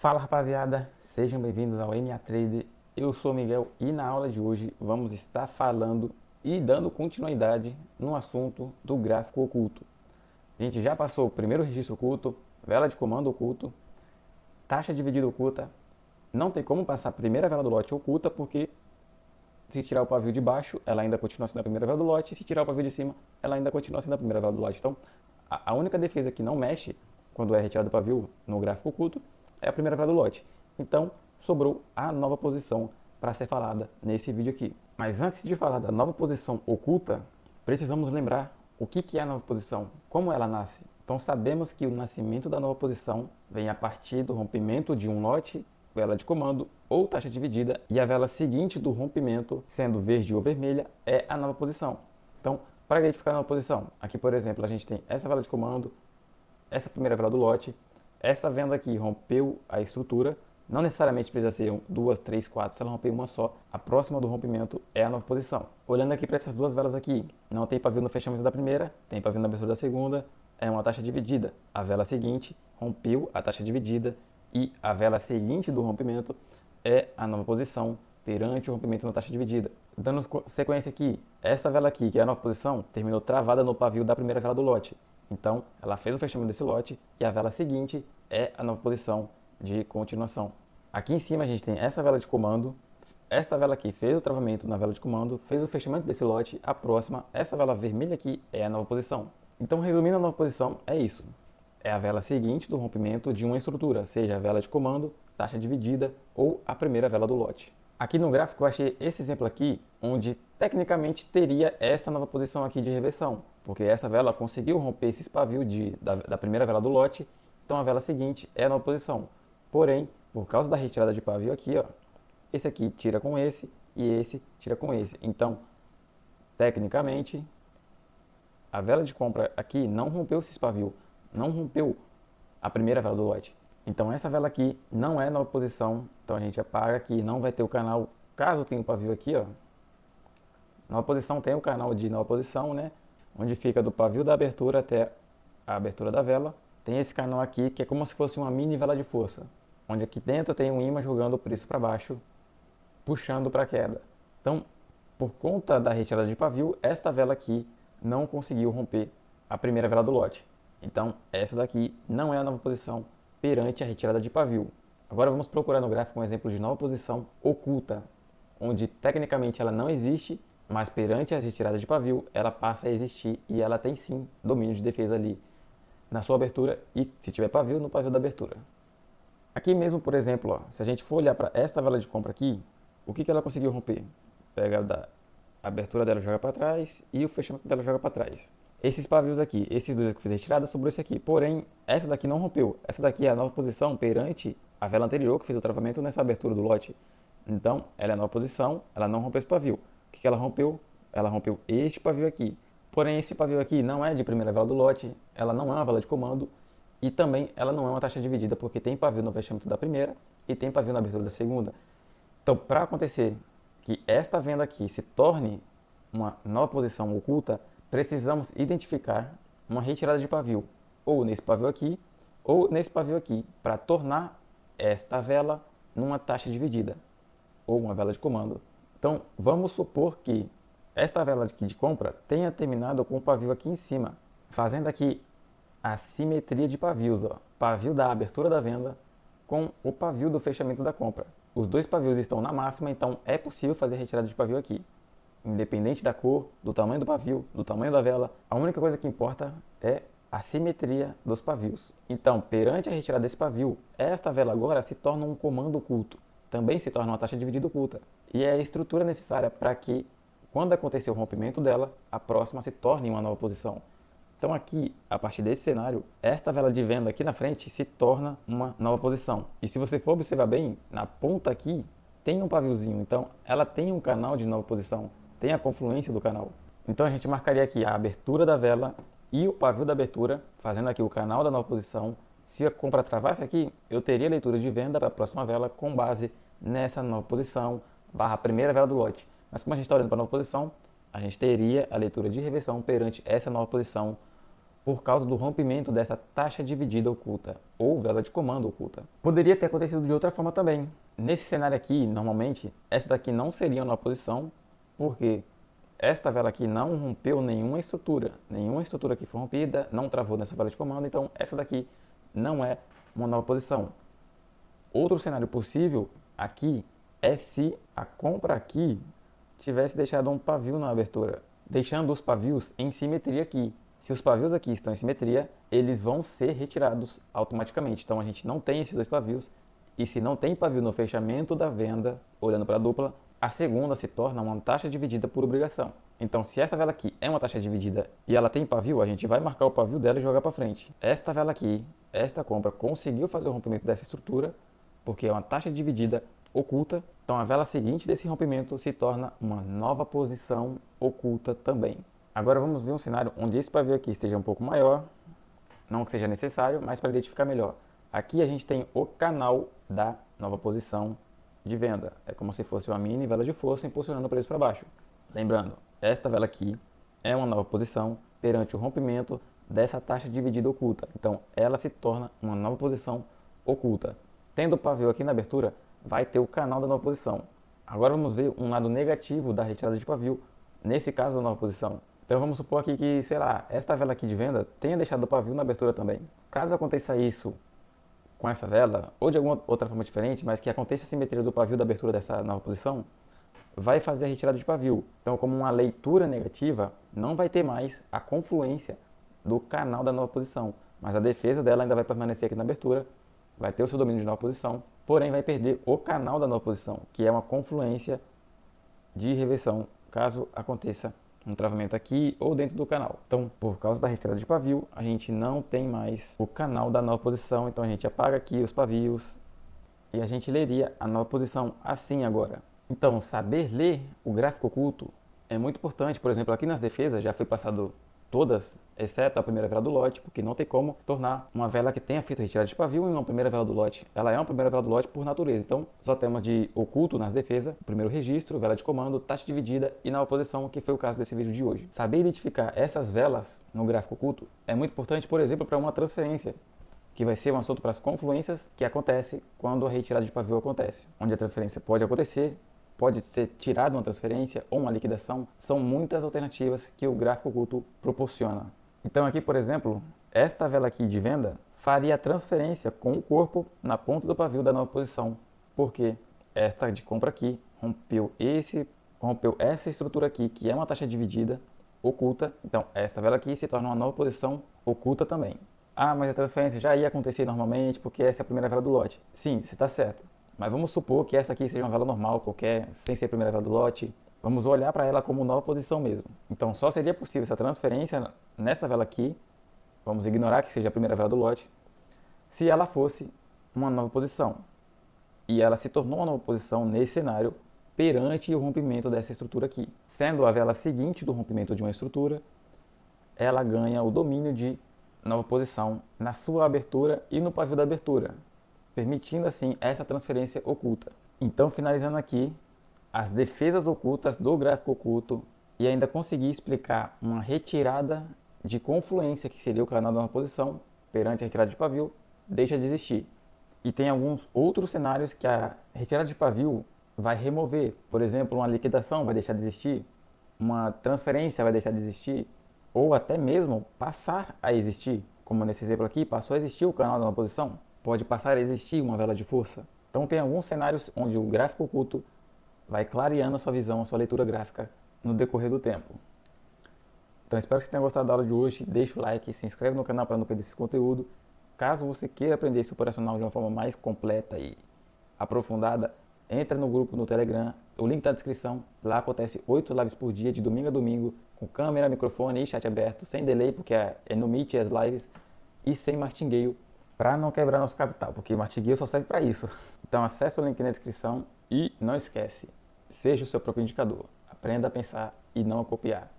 Fala rapaziada, sejam bem-vindos ao MA Trader. Eu sou o Miguel e na aula de hoje vamos estar falando e dando continuidade no assunto do gráfico oculto. A gente já passou o primeiro registro oculto, vela de comando oculto, taxa dividida oculta. Não tem como passar a primeira vela do lote oculta porque se tirar o pavio de baixo, ela ainda continua sendo a primeira vela do lote, e se tirar o pavio de cima, ela ainda continua sendo a primeira vela do lote. Então, a única defesa que não mexe quando é retirado o pavio no gráfico oculto é a primeira vela do lote. Então, sobrou a nova posição para ser falada nesse vídeo aqui. Mas antes de falar da nova posição oculta, precisamos lembrar o que é a nova posição, como ela nasce. Então sabemos que o nascimento da nova posição vem a partir do rompimento de um lote, vela de comando ou taxa dividida, e a vela seguinte do rompimento, sendo verde ou vermelha, é a nova posição. Então, para identificar a nova posição, aqui por exemplo a gente tem essa vela de comando, essa primeira vela do lote, essa venda aqui rompeu a estrutura, não necessariamente precisa ser duas, três, quatro, se ela romper uma só, a próxima do rompimento é a nova posição. Olhando aqui para essas duas velas aqui, não tem pavio no fechamento da primeira, tem pavio na abertura da segunda, é uma taxa dividida. A vela seguinte rompeu a taxa dividida e a vela seguinte do rompimento é a nova posição perante o rompimento na taxa dividida. Dando sequência aqui, essa vela aqui, que é a nova posição, terminou travada no pavio da primeira vela do lote. Então, ela fez o fechamento desse lote e a vela seguinte é a nova posição de continuação. Aqui em cima a gente tem essa vela de comando, esta vela aqui fez o travamento na vela de comando, fez o fechamento desse lote, a próxima, essa vela vermelha aqui é a nova posição. Então, resumindo a nova posição, é isso. É a vela seguinte do rompimento de uma estrutura, seja a vela de comando, taxa dividida ou a primeira vela do lote. Aqui no gráfico eu achei esse exemplo aqui, onde tecnicamente teria essa nova posição aqui de reversão, porque essa vela conseguiu romper esse pavio da primeira vela do lote, então a vela seguinte é a nova posição. Porém, por causa da retirada de pavio aqui, ó, esse aqui tira com esse e esse tira com esse. Então, tecnicamente, a vela de compra aqui não rompeu esse pavio, não rompeu a primeira vela do lote. Então essa vela aqui não é nova posição, então a gente apaga aqui, não vai ter o canal, caso tenha um pavio aqui, ó. Nova posição tem o canal de nova posição, né? Onde fica do pavio da abertura até a abertura da vela. Tem esse canal aqui que é como se fosse uma mini vela de força, onde aqui dentro tem um imã jogando o preço para baixo, puxando para a queda. Então, por conta da retirada de pavio, esta vela aqui não conseguiu romper a primeira vela do lote. Então, essa daqui não é a nova posição perante a retirada de pavio. Agora vamos procurar no gráfico um exemplo de nova posição oculta, onde tecnicamente ela não existe, mas perante a retirada de pavio ela passa a existir e ela tem sim domínio de defesa ali na sua abertura e, se tiver pavio, no pavio da abertura. Aqui mesmo, por exemplo, ó, se a gente for olhar para esta vela de compra aqui, o que ela conseguiu romper? Pega da abertura dela, joga para trás e o fechamento dela joga para trás. Esses pavios aqui, esses dois que fiz a retirada, sobrou esse aqui. Porém, essa daqui não rompeu. Essa daqui é a nova posição perante a vela anterior que fez o travamento nessa abertura do lote. Então, ela é a nova posição, ela não rompeu esse pavio. O que ela rompeu? Ela rompeu este pavio aqui. Porém, esse pavio aqui não é de primeira vela do lote, ela não é uma vela de comando e também ela não é uma taxa dividida porque tem pavio no fechamento da primeira e tem pavio na abertura da segunda. Então, para acontecer que esta venda aqui se torne uma nova posição oculta, precisamos identificar uma retirada de pavio, ou nesse pavio aqui, ou nesse pavio aqui, para tornar esta vela numa taxa dividida, ou uma vela de comando. Então, vamos supor que esta vela aqui de compra tenha terminado com o pavio aqui em cima, fazendo aqui a simetria de pavios, ó. Pavio da abertura da venda com o pavio do fechamento da compra. Os dois pavios estão na máxima, então é possível fazer retirada de pavio aqui. Independente da cor, do tamanho do pavio, do tamanho da vela, a única coisa que importa é a simetria dos pavios. Então, perante a retirada desse pavio, esta vela agora se torna um comando oculto. Também se torna uma taxa dividida oculta. E é a estrutura necessária para que, quando acontecer o rompimento dela, a próxima se torne uma nova posição. Então aqui, a partir desse cenário, esta vela de venda aqui na frente se torna uma nova posição. E se você for observar bem, na ponta aqui tem um paviozinho, então ela tem um canal de nova posição, tem a confluência do canal. Então a gente marcaria aqui a abertura da vela e o pavio da abertura, fazendo aqui o canal da nova posição. Se a compra travasse aqui, eu teria leitura de venda para a próxima vela com base nessa nova posição, barra primeira vela do lote. Mas como a gente está olhando para a nova posição, a gente teria a leitura de reversão perante essa nova posição por causa do rompimento dessa taxa dividida oculta, ou vela de comando oculta. Poderia ter acontecido de outra forma também. Nesse cenário aqui, normalmente, essa daqui não seria uma oposição, porque esta vela aqui não rompeu nenhuma estrutura aqui foi rompida, não travou nessa vela de comando, então essa daqui não é uma nova posição. Outro cenário possível aqui é se a compra aqui tivesse deixado um pavio na abertura, deixando os pavios em simetria aqui. Se os pavios aqui estão em simetria, eles vão ser retirados automaticamente. Então a gente não tem esses dois pavios, e se não tem pavio no fechamento da venda, olhando para a dupla, a segunda se torna uma taxa dividida por obrigação. Então, se essa vela aqui é uma taxa dividida e ela tem pavio, a gente vai marcar o pavio dela e jogar para frente. Esta vela aqui, esta compra, conseguiu fazer o rompimento dessa estrutura, porque é uma taxa dividida oculta. Então, a vela seguinte desse rompimento se torna uma nova posição oculta também. Agora vamos ver um cenário onde esse pavio aqui esteja um pouco maior, não que seja necessário, mas para identificar melhor. Aqui a gente tem o canal da nova posição de venda. É como se fosse uma mini vela de força impulsionando o preço para baixo. Lembrando, esta vela aqui é uma nova posição perante o rompimento dessa taxa dividida oculta. Então, ela se torna uma nova posição oculta. Tendo o pavio aqui na abertura, vai ter o canal da nova posição. Agora vamos ver um lado negativo da retirada de pavio, nesse caso da nova posição. Então vamos supor aqui que, sei lá, esta vela aqui de venda tenha deixado o pavio na abertura também. Caso aconteça isso com essa vela, ou de alguma outra forma diferente, mas que aconteça a simetria do pavio da abertura dessa nova posição, vai fazer a retirada de pavio. Então, como uma leitura negativa, não vai ter mais a confluência do canal da nova posição, mas a defesa dela ainda vai permanecer aqui na abertura, vai ter o seu domínio de nova posição, porém vai perder o canal da nova posição, que é uma confluência de reversão, caso aconteça um travamento aqui ou dentro do canal. Então, por causa da retirada de pavio, a gente não tem mais o canal da nova posição, então a gente apaga aqui os pavios e a gente leria a nova posição assim agora. Então, saber ler o gráfico oculto é muito importante. Por exemplo, aqui nas defesas já foi passado todas, exceto a primeira vela do lote, porque não tem como tornar uma vela que tenha feito retirada de pavio em uma primeira vela do lote. Ela é uma primeira vela do lote por natureza. Então, só temos de oculto nas defesas, primeiro registro, vela de comando, taxa dividida e na oposição, que foi o caso desse vídeo de hoje. Saber identificar essas velas no gráfico oculto é muito importante, por exemplo, para uma transferência, que vai ser um assunto para as confluências que acontece quando a retirada de pavio acontece, onde a transferência pode acontecer, pode ser tirada uma transferência ou uma liquidação. São muitas alternativas que o gráfico oculto proporciona. Então aqui, por exemplo, esta vela aqui de venda faria a transferência com o corpo na ponta do pavio da nova posição, porque esta de compra aqui rompeu essa estrutura aqui, que é uma taxa dividida oculta. Então esta vela aqui se torna uma nova posição oculta também. Ah, mas a transferência já ia acontecer normalmente, porque essa é a primeira vela do lote. Sim, você está certo. Mas vamos supor que essa aqui seja uma vela normal, qualquer, sem ser a primeira vela do lote. Vamos olhar para ela como nova posição mesmo. Então só seria possível essa transferência nessa vela aqui, vamos ignorar que seja a primeira vela do lote, se ela fosse uma nova posição. E ela se tornou uma nova posição nesse cenário perante o rompimento dessa estrutura aqui. Sendo a vela seguinte do rompimento de uma estrutura, ela ganha o domínio de nova posição na sua abertura e no pavio da abertura, permitindo assim essa transferência oculta. Então, finalizando aqui, as defesas ocultas do gráfico oculto e ainda consegui explicar uma retirada de confluência, que seria o canal da nova posição, perante a retirada de pavio, deixa de existir. E tem alguns outros cenários que a retirada de pavio vai remover. Por exemplo, uma liquidação vai deixar de existir, uma transferência vai deixar de existir, ou até mesmo passar a existir. Como nesse exemplo aqui, passou a existir o canal da nova posição, pode passar a existir uma vela de força. Então tem alguns cenários onde o gráfico oculto vai clareando a sua visão, a sua leitura gráfica no decorrer do tempo. Então espero que você tenha gostado da aula de hoje. Deixa o like, se inscreve no canal para não perder esse conteúdo. Caso você queira aprender esse operacional de uma forma mais completa e aprofundada, entra no grupo no Telegram, o link está na descrição. Lá acontece 8 lives por dia, de domingo a domingo, com câmera, microfone e chat aberto, sem delay, porque é no Meet as lives, e sem martingueio, para não quebrar nosso capital, porque martingueio só serve para isso. Então acesse o link na descrição e não esquece, seja o seu próprio indicador. Aprenda a pensar e não a copiar.